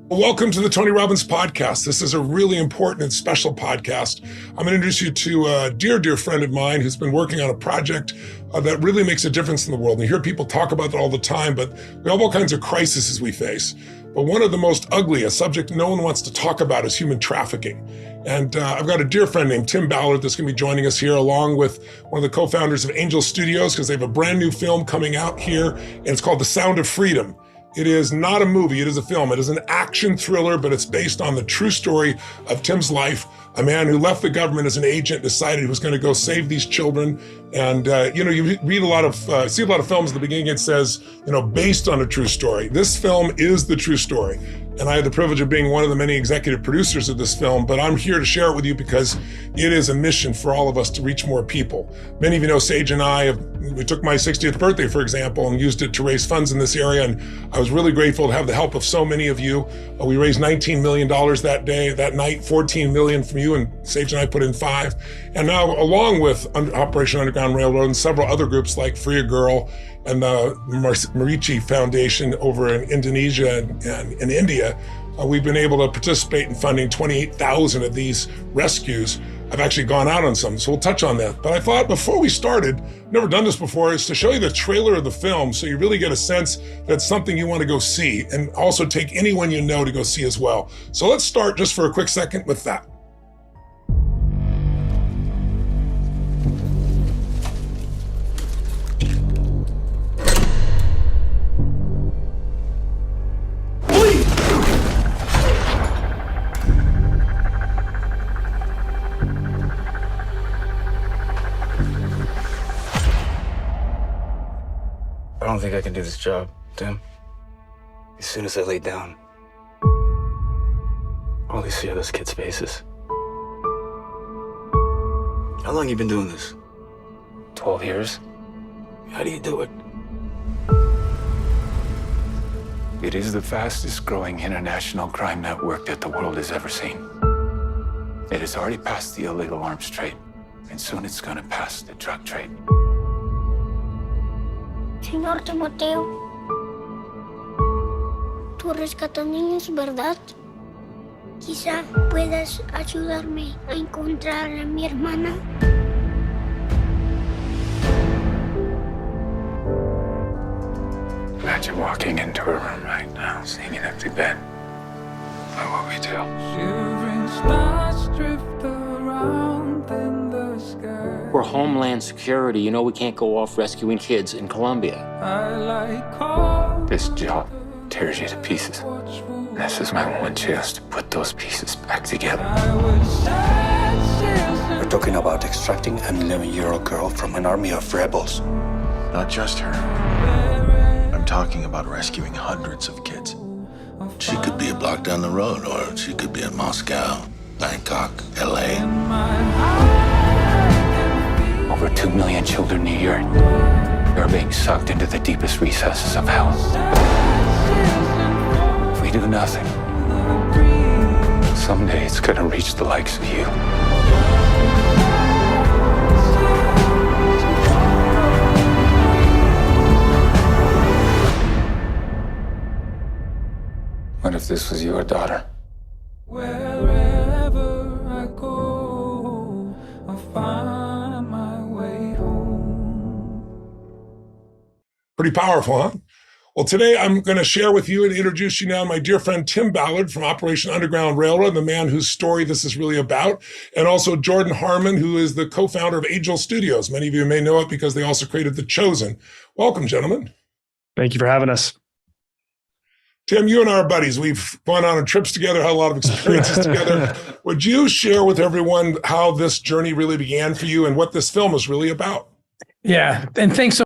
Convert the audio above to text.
Welcome to the Tony Robbins podcast. This is a really important and special podcast. I'm going to introduce you to a dear friend of mine who's been working on a project that really makes a difference in the world. And you hear people talk about that all the time, but we have all kinds of crises we face. But one of the most ugly, a subject no one wants to talk about, is human trafficking. And I've got a dear friend named Tim Ballard that's going to be joining us here, along with one of the co-founders of Angel Studios, because they have a brand new film coming out here, and it's called The Sound of Freedom. It is not a movie, it is a film. It is an action thriller, but it's based on the true story of Tim's life, a man who left the government as an agent, decided he was going to go save these children. And, you read a lot of, see a lot of films at the beginning, it says, based on a true story. This film is the true story. And I had the privilege of being one of the many executive producers of this film, but I'm here to share it with you because it is a mission for all of us to reach more people. Many of you know Sage and we took my 60th birthday, for example, and used it to raise funds in this area. And I was really grateful to have the help of so many of you. We raised $19 million that night, 14 million from you, and Sage and I put in 5. And now, along with Operation Underground Railroad and several other groups like Free a Girl and the Marici Foundation over in Indonesia and in India, we've been able to participate in funding 28,000 of these rescues. I've actually gone out on some, so we'll touch on that. But I thought before we started, never done this before, is to show you the trailer of the film so you really get a sense that it's something you want to go see, and also take anyone you know to go see as well. So let's start just for a quick second with that. I don't think I can do this job, Tim. As soon as I lay down, all I see are those kids' faces. How long you been doing this? 12 years. How do you do it? It is the fastest growing international crime network that the world has ever seen. It has already passed the illegal arms trade, and soon it's going to pass the drug trade. Señor Timoteo, tú rescatas niños, ¿verdad? Quizá puedas ayudarme a encontrar a mi hermana. Imagine walking into a room right now, seeing an empty bed. What will we do? Shivering stars drift around in the sky. We're Homeland Security. We can't go off rescuing kids in Colombia. I like all This job tears you to pieces. This is my one chance to put those pieces back together. I was sad. We're talking about extracting an 11-year-old girl from an army of rebels. Not just her. I'm talking about rescuing hundreds of kids. She could be a block down the road, or she could be in Moscow, Bangkok, LA. Over 2 million children a year are being sucked into the deepest recesses of hell. If we do nothing, someday it's gonna reach the likes of you. What if this was your daughter? Wherever I go, I find my way home. Pretty powerful, huh? Well, today I'm going to share with you and introduce you now my dear friend Tim Ballard from Operation Underground Railroad, the man whose story this is really about, and also Jordan Harmon, who is the co-founder of Angel Studios. Many of you may know it because they also created The Chosen. Welcome, gentlemen. Thank you for having us. Tim, you and I are buddies. We've gone on trips together, had a lot of experiences together. Would you share with everyone how this journey really began for you and what this film is really about? Yeah, and thanks so